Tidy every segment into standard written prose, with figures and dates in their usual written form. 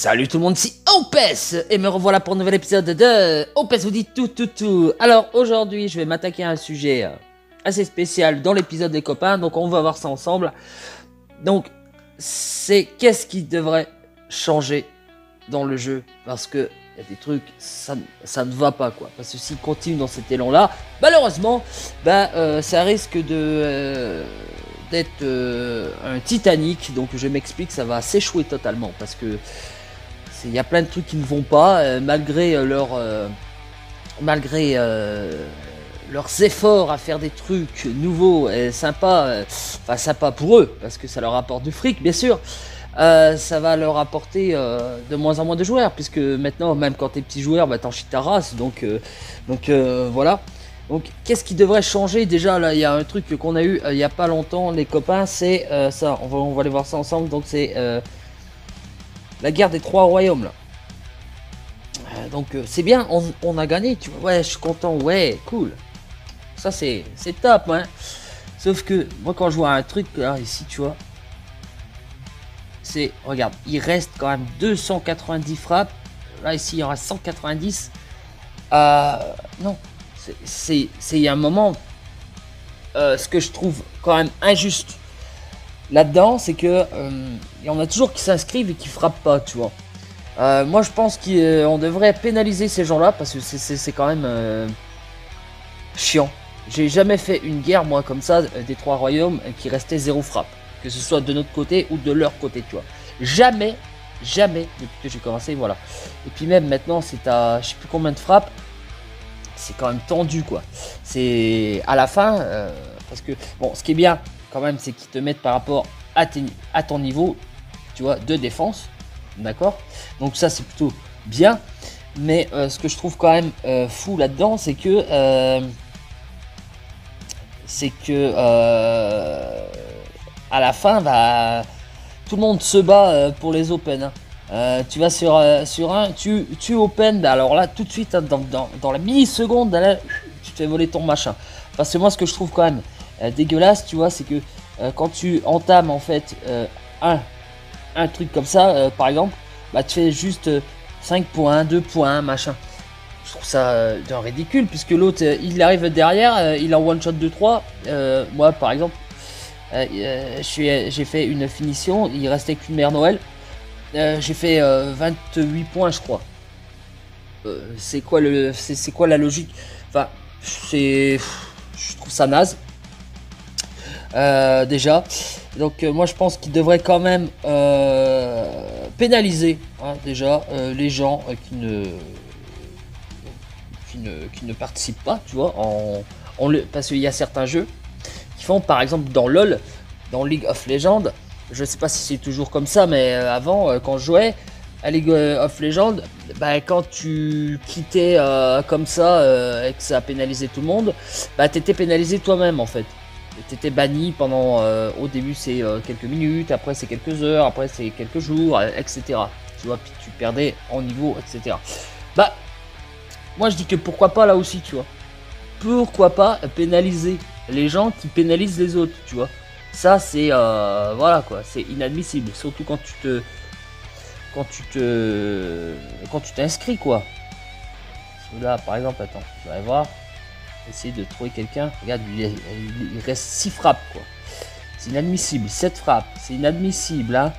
Salut tout le monde, c'est Opes et me revoilà pour un nouvel épisode de Opes vous dit tout. Alors aujourd'hui je vais m'attaquer à un sujet assez spécial dans l'épisode des copains, donc on va voir ça ensemble. Donc c'est qu'est-ce qui devrait changer dans le jeu, parce que il y a des trucs, ça ne va pas quoi, parce que s'il continue dans cet élan là, malheureusement, ça risque de... d'être un Titanic, donc je m'explique, ça va s'échouer totalement, parce que il y a plein de trucs qui ne vont pas, malgré leurs efforts à faire des trucs nouveaux et sympas, enfin sympas pour eux, parce que ça leur apporte du fric, bien sûr. Ça va leur apporter de moins en moins de joueurs, puisque maintenant, même quand t'es petit joueur, t'en chies ta race, donc voilà. Donc, qu'est-ce qui devrait changer? Déjà, là, il y a un truc qu'on a eu il n'y a pas longtemps, les copains, c'est ça, on va aller voir ça ensemble, donc c'est la guerre des 3 royaumes, là. Donc, c'est bien, on a gagné, tu vois, ouais, je suis content, ouais, cool. Ça, c'est top, hein. Sauf que, moi, quand je vois un truc, là, ici, tu vois, c'est, regarde, il reste quand même 290 frappes, là, ici, il y en reste 190, non. C'est un moment, ce que je trouve quand même injuste là-dedans, c'est que il y en a toujours qui s'inscrivent et qui frappent pas, tu vois. Moi je pense qu'on devrait pénaliser ces gens-là, parce que c'est quand même chiant. J'ai jamais fait une guerre moi comme ça des 3 royaumes qui restait 0 frappe, que ce soit de notre côté ou de leur côté, tu vois. Jamais depuis que j'ai commencé, voilà. Et puis même maintenant c'est à je sais plus combien de frappes. C'est quand même tendu quoi. C'est à la fin, parce que bon, ce qui est bien quand même, c'est qu'ils te mettent par rapport à ton niveau, tu vois, de défense, d'accord. Donc ça c'est plutôt bien. Mais ce que je trouve quand même fou là-dedans, c'est que à la fin, tout le monde se bat pour les Open. Hein. Tu vas sur un, tu open, alors là tout de suite, hein, dans la milliseconde, là, tu te fais voler ton machin. Parce que moi ce que je trouve quand même dégueulasse, tu vois, c'est que quand tu entames en fait un truc comme ça, par exemple, tu fais juste 5 points, 2 points, machin. Je trouve ça ridicule, puisque l'autre il arrive derrière, il en one shot 2-3. Moi par exemple, j'ai fait une finition, il restait qu'une mère Noël. J'ai fait 28 points, je crois. C'est quoi la logique? Enfin, je trouve ça naze. Déjà. Donc moi je pense qu'il devrait quand même pénaliser, hein, déjà les gens qui ne participent pas, tu vois, parce qu'il y a certains jeux qui font, par exemple dans LoL, dans League of Legends. Je sais pas si c'est toujours comme ça, mais avant, quand je jouais à League of Legends, quand tu quittais comme ça et que ça a pénalisé tout le monde, t'étais pénalisé toi-même en fait. T'étais banni pendant, au début c'est quelques minutes, après c'est quelques heures, après c'est quelques jours, etc. Tu vois, puis tu perdais en niveau, etc. Moi je dis que pourquoi pas là aussi, tu vois. Pourquoi pas pénaliser les gens qui pénalisent les autres, tu vois. Ça c'est voilà quoi, c'est inadmissible, surtout quand tu t'inscris quoi. Là par exemple, attends, je vais voir, essayer de trouver quelqu'un. Regarde, il reste 6 frappes quoi. C'est inadmissible, 7 frappes, c'est inadmissible hein.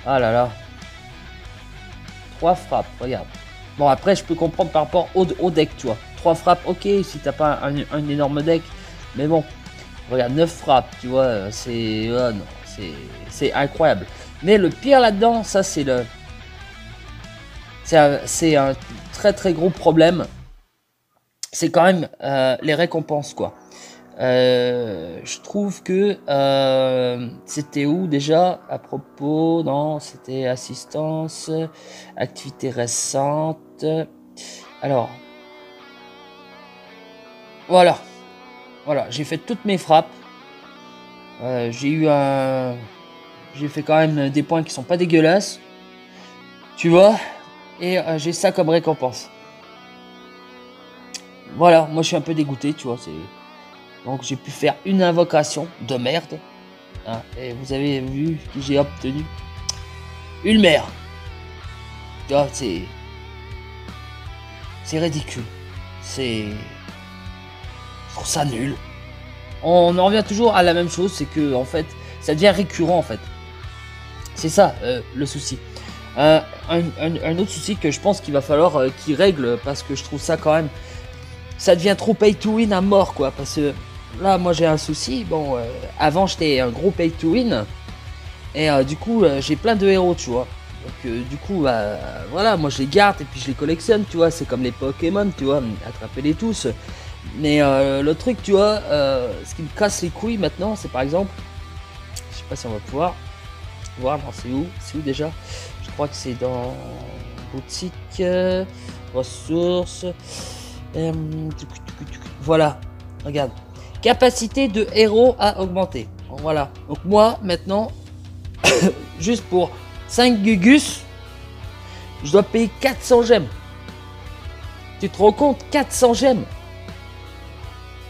Ah là là. 3 frappes, regarde. Bon après je peux comprendre par rapport au deck, tu vois. 3 frappes, ok, si t'as pas un énorme deck, mais bon. Regarde, 9 frappes, tu vois, c'est incroyable. Mais le pire là-dedans, ça c'est un très très gros problème. C'est quand même les récompenses, quoi. Je trouve que c'était où déjà à propos? Non, c'était assistance, activité récente. Alors, voilà. Voilà, j'ai fait toutes mes frappes. J'ai fait quand même des points qui sont pas dégueulasses. Tu vois. Et j'ai ça comme récompense. Voilà, moi je suis un peu dégoûté, tu vois. Donc j'ai pu faire une invocation de merde. Hein, et vous avez vu que j'ai obtenu. Ulmer. Tu vois, c'est ridicule. Je trouve ça nul. On en revient toujours à la même chose, c'est que en fait, ça devient récurrent en fait. C'est ça le souci. Un autre souci que je pense qu'il va falloir qu'il règle, parce que je trouve ça quand même, ça devient trop pay to win à mort quoi. Parce que là, moi j'ai un souci. Bon, avant j'étais un gros pay to win et du coup j'ai plein de héros, tu vois. Donc du coup, voilà, moi je les garde et puis je les collectionne, tu vois. C'est comme les Pokémon, tu vois, attrapez-les tous. Mais le truc, tu vois, ce qui me casse les couilles maintenant, c'est par exemple, je sais pas si on va pouvoir voir, non, c'est où déjà? Je crois que c'est dans boutique, ressources, voilà, regarde, capacité de héros à augmenter, voilà. Donc moi, maintenant, juste pour 5 Gugus, je dois payer 400 gemmes. Tu te rends compte? 400 gemmes.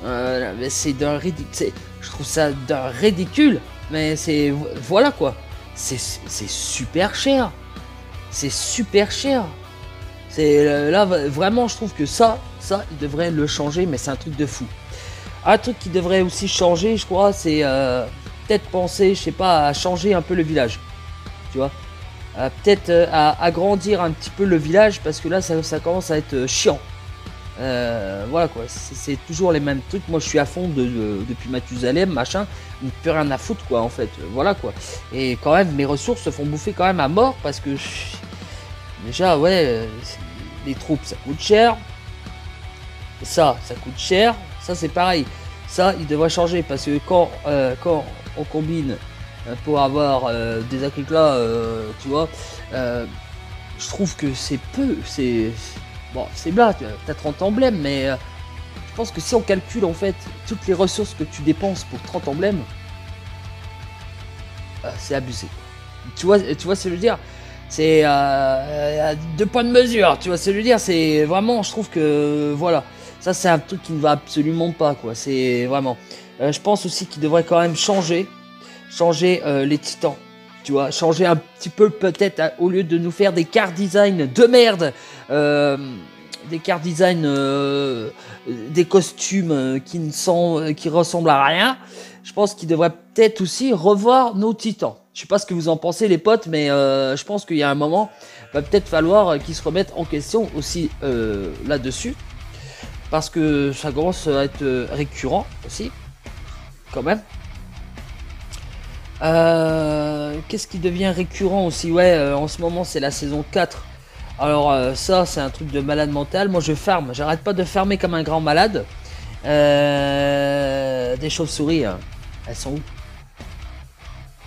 Mais c'est d'un ridicule. Je trouve ça d'un ridicule. Mais c'est. Voilà quoi. C'est super cher. C'est super cher. C'est là vraiment, je trouve que ça, il devrait le changer. Mais c'est un truc de fou. Un truc qui devrait aussi changer, je crois, c'est peut-être penser, je sais pas, à changer un peu le village. Tu vois. Peut-être à agrandir un petit peu le village, parce que là, ça commence à être chiant. Voilà quoi, c'est toujours les mêmes trucs. Moi je suis à fond depuis Mathusalem, machin, plus rien à foutre quoi en fait, voilà quoi. Et quand même mes ressources se font bouffer quand même à mort, parce que déjà ouais, les troupes ça coûte cher, ça coûte cher, ça c'est pareil, ça il devrait changer, parce que quand on combine pour avoir des agriclas, tu vois, je trouve que c'est peu, bon, c'est bla, t'as 30 emblèmes, mais je pense que si on calcule en fait toutes les ressources que tu dépenses pour 30 emblèmes, c'est abusé. Tu vois ce que je veux dire? C'est 2 points de mesure, tu vois ce que je veux dire? C'est vraiment, je trouve que voilà, ça c'est un truc qui ne va absolument pas quoi. C'est vraiment. Je pense aussi qu'il devrait quand même changer les titans. Tu vois, changer un petit peu peut-être, au lieu de nous faire des card design de merde, des card design, des costumes qui ressemblent à rien. Je pense qu'il devrait peut-être aussi revoir nos titans. Je sais pas ce que vous en pensez les potes, mais je pense qu'il y a un moment, va peut-être falloir qu'ils se remettent en question aussi là-dessus, parce que ça commence à être récurrent aussi, quand même. Qu'est-ce qui devient récurrent aussi? Ouais, en ce moment c'est la saison 4. Alors ça c'est un truc de malade mental. Moi je farm, j'arrête pas de farmer comme un grand malade. Des chauves-souris, hein. Elles sont où?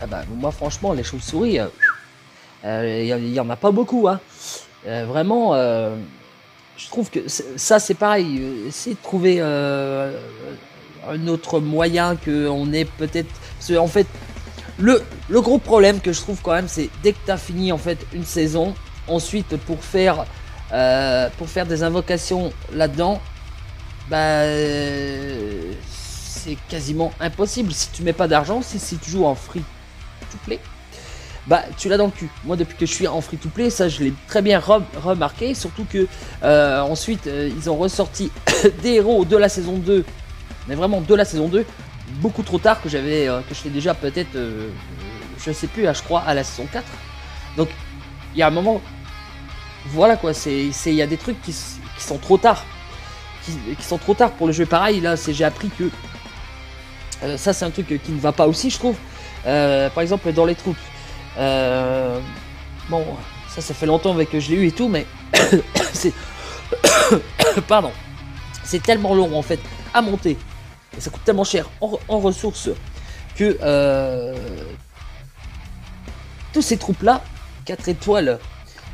Ah bah moi franchement les chauves-souris, y en a pas beaucoup hein. Vraiment, je trouve que ça c'est pareil. Essayer de trouver un autre moyen que on ait peut-être. En fait, le gros problème que je trouve quand même, c'est dès que tu as fini en fait une saison, ensuite pour faire des invocations là-dedans, bah c'est quasiment impossible. Si tu mets pas d'argent, si tu joues en free to play, bah tu l'as dans le cul. Moi depuis que je suis en free to play, ça je l'ai très bien remarqué, surtout que ensuite ils ont ressorti des héros de la saison 2, mais vraiment de la saison 2, beaucoup trop tard, que je l'ai déjà peut-être, je sais plus, je crois à la saison 4. Donc il y a un moment, voilà quoi, il y a des trucs qui sont trop tard, qui sont trop tard pour le jeu. Pareil là, j'ai appris que ça c'est un truc qui ne va pas aussi, je trouve. Par exemple dans les troupes, bon ça fait longtemps que je l'ai eu et tout, mais c'est pardon, c'est tellement long en fait à monter. Et ça coûte tellement cher en ressources que tous ces troupes là, 4 étoiles,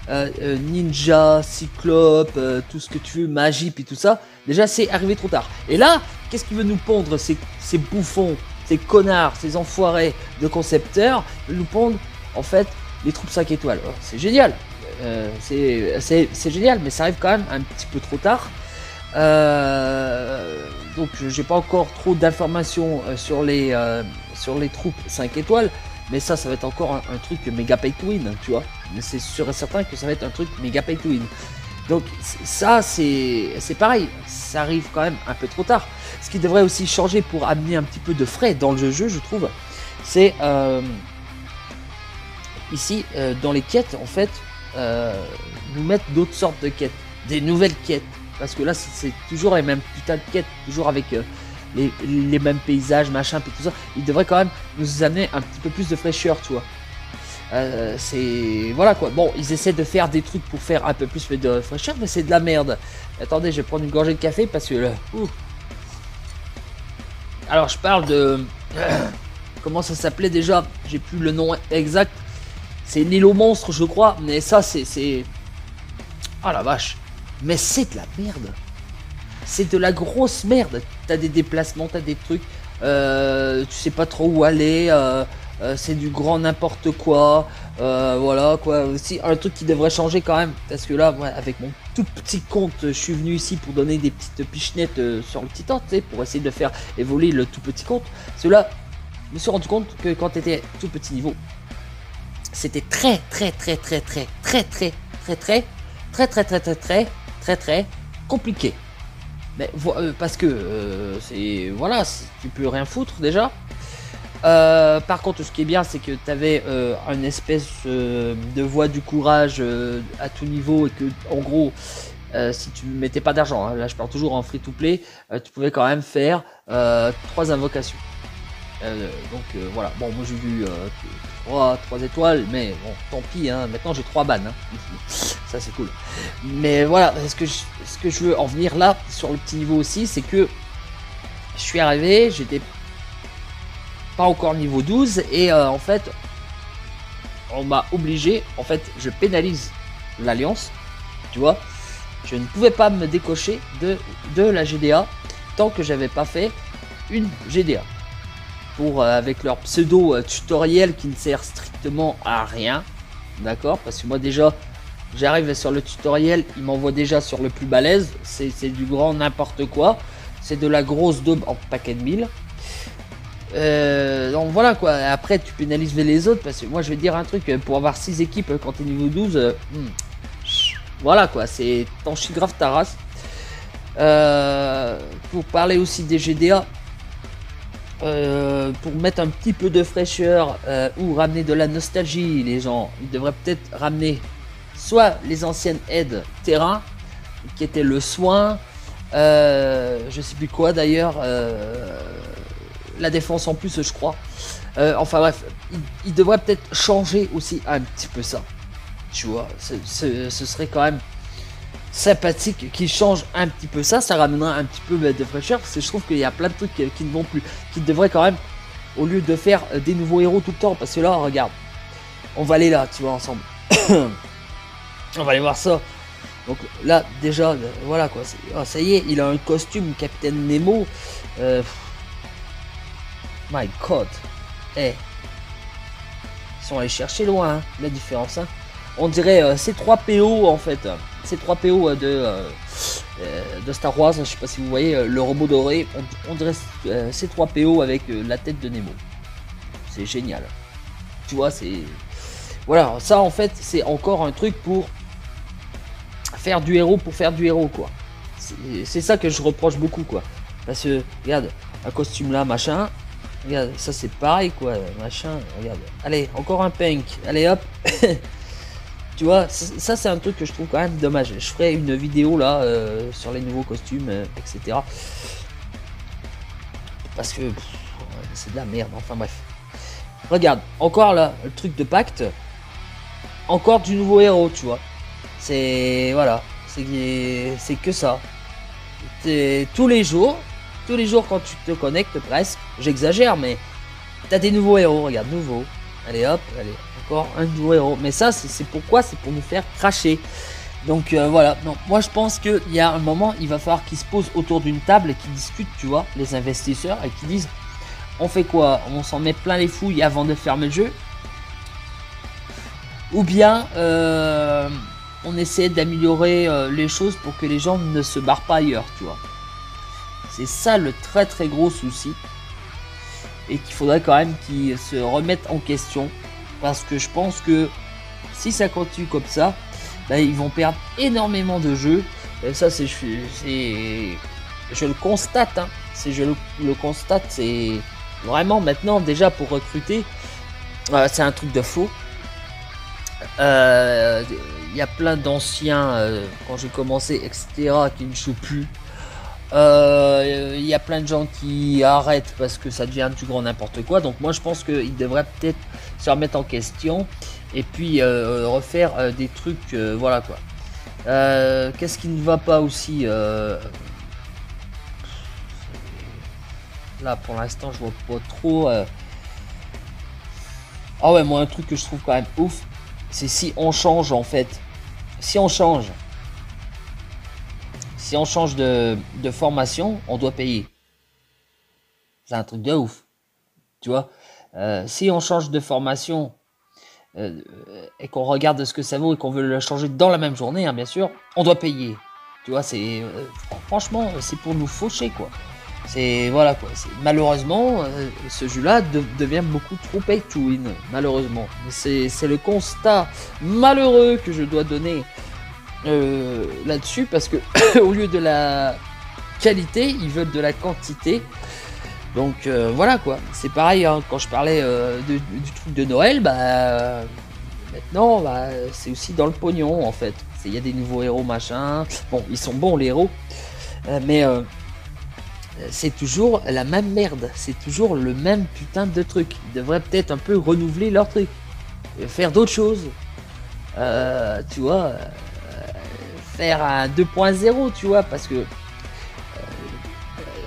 ninja, cyclope, tout ce que tu veux, magie puis tout ça, déjà c'est arrivé trop tard. Et là, qu'est-ce qui veut nous pondre ces bouffons, ces connards, ces enfoirés de concepteurs, nous pondre en fait les troupes 5 étoiles. Alors, c'est génial, c'est génial, mais ça arrive quand même un petit peu trop tard. Donc j'ai pas encore trop d'informations sur les troupes 5 étoiles, Mais ça va être encore un truc méga pay to win, tu vois. Mais c'est sûr et certain que ça va être un truc méga pay to win. Donc ça, c'est pareil, ça arrive quand même un peu trop tard. Ce qui devrait aussi changer pour amener un petit peu de frais dans le jeu, je trouve, c'est ici, dans les quêtes, en fait, nous mettre d'autres sortes de quêtes, des nouvelles quêtes. Parce que là, c'est toujours les mêmes putains de quêtes, toujours avec les mêmes paysages, machin, puis tout ça. Ils devraient quand même nous amener un petit peu plus de fraîcheur, tu vois. C'est... Voilà quoi. Bon, ils essaient de faire des trucs pour faire un peu plus de fraîcheur, mais c'est de la merde. Attendez, je vais prendre une gorgée de café parce que là... Alors, je parle de... Comment ça s'appelait déjà? J'ai plus le nom exact. C'est une île aux monstres, je crois. Mais ça, c'est... Ah la vache. Mais c'est de la merde. C'est de la grosse merde. T'as des déplacements, t'as des trucs. Tu sais pas trop où aller. C'est du grand n'importe quoi. Voilà quoi. Aussi, un truc qui devrait changer quand même. Parce que là, moi, avec mon tout petit compte, je suis venu ici pour donner des petites pichenettes sur le petit temps, tu sais, pour essayer de faire évoluer le tout petit compte. Parce que là, je me suis rendu compte que quand tu étais tout petit niveau, c'était très compliqué. Mais parce que c'est voilà, tu peux rien foutre déjà. Par contre, ce qui est bien, c'est que tu avais une espèce de voie du courage à tout niveau et que, en gros, si tu mettais pas d'argent, hein, là je parle toujours en free to play, tu pouvais quand même faire 3 invocations. Donc voilà, bon, moi j'ai vu 3 étoiles, mais bon, tant pis, hein, maintenant j'ai 3 bannes, hein. Ça c'est cool. Mais voilà, ce que je veux en venir là, sur le petit niveau aussi, c'est que je suis arrivé, j'étais pas encore niveau 12, et en fait, on m'a obligé, en fait, je pénalise l'Alliance, tu vois, je ne pouvais pas me décocher de la GDA tant que j'avais pas fait une GDA. Pour avec leur pseudo tutoriel qui ne sert strictement à rien, d'accord, parce que moi déjà j'arrive sur le tutoriel, il m'envoie déjà sur le plus balèze, c'est du grand n'importe quoi, c'est de la grosse daube en paquet de 1000. Donc voilà quoi, après tu pénalises les autres, parce que moi je vais te dire un truc, pour avoir 6 équipes quand tu es niveau 12, voilà quoi, c'est t'en chies grave ta race. Pour parler aussi des GDA, pour mettre un petit peu de fraîcheur ou ramener de la nostalgie, les gens, ils devraient peut-être ramener soit les anciennes aides terrain qui étaient le soin, je sais plus quoi d'ailleurs, la défense en plus je crois, enfin bref, ils devraient peut-être changer aussi un petit peu ça, tu vois, ce serait quand même sympathique qui change un petit peu ça ramènera un petit peu de fraîcheur, parce que je trouve qu'il y a plein de trucs qui ne vont plus, qui devraient quand même, au lieu de faire des nouveaux héros tout le temps, parce que là regarde, on va aller là, tu vois, ensemble. On va aller voir ça. Donc là déjà, voilà quoi, oh, ça y est, il a un costume Capitaine Nemo, my god, ils sont allés chercher loin, hein, la différence, hein. On dirait C3PO en fait, C3PO de Star Wars, je sais pas si vous voyez le robot doré, on dirait C3PO avec la tête de Nemo. C'est génial. Tu vois, c'est... Voilà, ça en fait, c'est encore un truc pour faire du héros quoi. C'est ça que je reproche beaucoup quoi. Parce que, regarde, un costume là, machin, regarde, ça c'est pareil quoi, machin, regarde. Allez, encore un pink, allez hop. Tu vois, ça c'est un truc que je trouve quand même dommage. Je ferai une vidéo là sur les nouveaux costumes, etc. Parce que c'est de la merde, enfin bref. Regarde, encore là, le truc de pacte. Encore du nouveau héros, tu vois. C'est... Voilà. C'est que ça. Tous les jours quand tu te connectes presque, j'exagère, mais t'as des nouveaux héros, regarde, nouveau. Allez hop, allez, encore un nouveau héros. Mais ça, c'est pourquoi? C'est pour nous faire cracher. Donc voilà, donc, moi je pense qu'il y a un moment, il va falloir qu'ils se posent autour d'une table et qu'ils discutent, tu vois, les investisseurs, et qu'ils disent, on fait quoi? On s'en met plein les fouilles avant de fermer le jeu? Ou bien on essaie d'améliorer les choses pour que les gens ne se barrent pas ailleurs, tu vois. C'est ça le très gros souci. et qu'il faudrait quand même qu'ils se remettent en question, parce que je pense que si ça continue comme ça, bah, ils vont perdre énormément de jeux. Et ça, je le constate, hein. Je le constate, c'est vraiment maintenant déjà pour recruter, c'est un truc de fou. Il y a plein d'anciens quand j'ai commencé, etc., qui ne jouent plus. Il y a plein de gens qui arrêtent parce que ça devient du grand n'importe quoi. Donc moi je pense qu'ils devraient peut-être se remettre en question et puis refaire des trucs, voilà quoi. Qu'est-ce qui ne va pas aussi là pour l'instant je vois pas trop. Ah ouais, moi un truc que je trouve quand même ouf, c'est si on change en fait, si on change de formation, on doit payer. C'est un truc de ouf, tu vois. Si on change de formation et qu'on regarde ce que ça vaut et qu'on veut le changer dans la même journée, hein, bien sûr, on doit payer. Tu vois, c'est franchement, c'est pour nous faucher quoi. C'est voilà quoi. Malheureusement, ce jeu-là devient beaucoup trop pay to win. Malheureusement, c'est le constat malheureux que je dois donner là-dessus, parce que au lieu de la qualité, ils veulent de la quantité. Donc voilà quoi. C'est pareil hein, quand je parlais du truc de Noël, bah maintenant bah, c'est aussi dans le pognon en fait. Il y a des nouveaux héros machin. Bon, ils sont bons les héros, mais c'est toujours la même merde, c'est toujours le même putain de truc. Ils devraient peut-être un peu renouveler leur truc, faire d'autres choses, tu vois, faire un 2.0, tu vois, parce que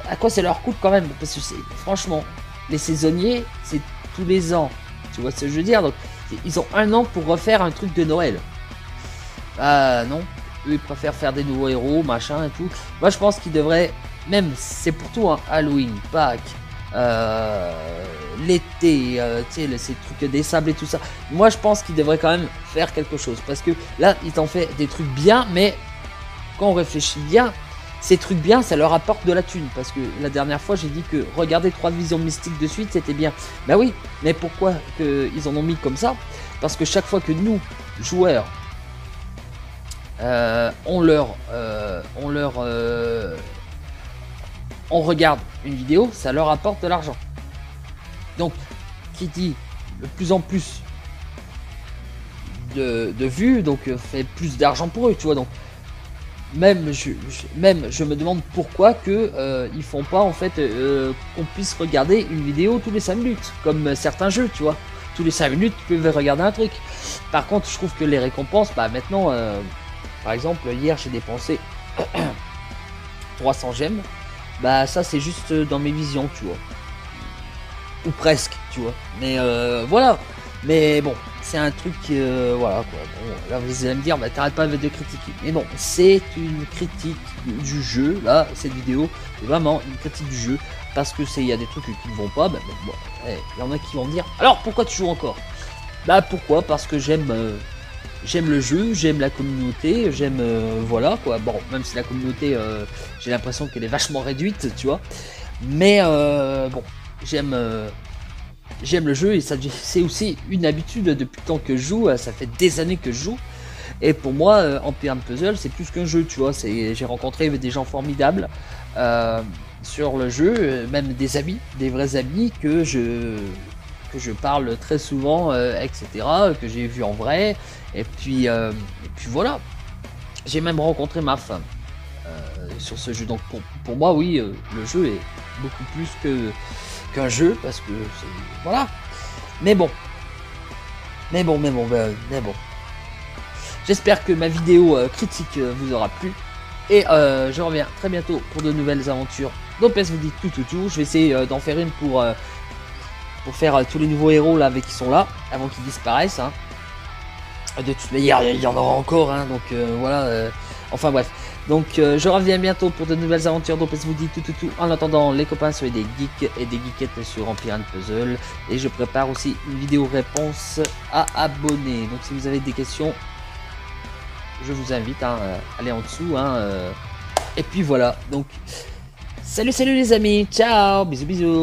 à quoi ça leur coûte quand même, parce que franchement, les saisonniers, c'est tous les ans, tu vois ce que je veux dire, donc ils ont un an pour refaire un truc de Noël. Ah non, eux ils préfèrent faire des nouveaux héros, machin et tout. Moi je pense qu'ils devraient, même c'est pour tout, hein, Halloween, Pâques, l'été, tu sais, ces trucs des sables et tout ça. Moi je pense qu'ils devraient quand même faire quelque chose, parce que là ils t'en font des trucs bien, mais quand on réfléchit bien, ces trucs bien ça leur apporte de la thune, parce que la dernière fois j'ai dit que regarder 3 visions mystiques de suite c'était bien. Bah oui, mais pourquoi ils en ont mis comme ça? Parce que chaque fois que nous, joueurs, on regarde une vidéo, ça leur apporte de l'argent. Donc, qui dit de plus en plus de vues, donc fait plus d'argent pour eux, tu vois. Donc, même je me demande pourquoi ils font pas en fait qu'on puisse regarder une vidéo tous les 5 minutes, comme certains jeux, tu vois. Tous les 5 minutes, tu peux regarder un truc. Par contre, je trouve que les récompenses, bah maintenant, par exemple, hier j'ai dépensé 300 gemmes. Bah ça c'est juste dans mes visions, tu vois. Ou presque, tu vois. Mais voilà. Mais bon, c'est un truc, voilà quoi. Bon, là vous allez me dire, bah t'arrêtes pas de critiquer. Mais non, c'est une critique du jeu, là, cette vidéo. C'est vraiment une critique du jeu. Parce que il y a des trucs qui ne vont pas. Bah, bon, y en a qui vont me dire, alors pourquoi tu joues encore? Bah pourquoi? Parce que j'aime le jeu, j'aime la communauté, j'aime voilà quoi. Bon, même si la communauté, j'ai l'impression qu'elle est vachement réduite, tu vois. Mais bon, j'aime le jeu, et ça c'est aussi une habitude depuis le temps que je joue. Ça fait des années que je joue. Et pour moi, Empire & Puzzle, c'est plus qu'un jeu, tu vois. J'ai rencontré des gens formidables sur le jeu, même des amis, des vrais amis que je parle très souvent, etc., que j'ai vu en vrai, et puis voilà. J'ai même rencontré ma femme sur ce jeu, donc pour moi, oui, le jeu est beaucoup plus qu'un jeu, parce que c'est... Voilà. Mais bon. J'espère que ma vidéo critique vous aura plu, et je reviens très bientôt pour de nouvelles aventures. Donc PS vous dit tout. Je vais essayer d'en faire une pour faire tous les nouveaux héros là qui sont là avant qu'ils disparaissent, hein. De toute manière il y en aura encore, hein, donc voilà, enfin bref, donc je reviens bientôt pour de nouvelles aventures. Donc je vous dis tout. En attendant, les copains, soyez des geeks et des geekettes sur Empire & Puzzle, et je prépare aussi une vidéo réponse à abonner. Donc si vous avez des questions, je vous invite à aller en dessous, hein, et puis voilà. Donc salut les amis, ciao, bisous.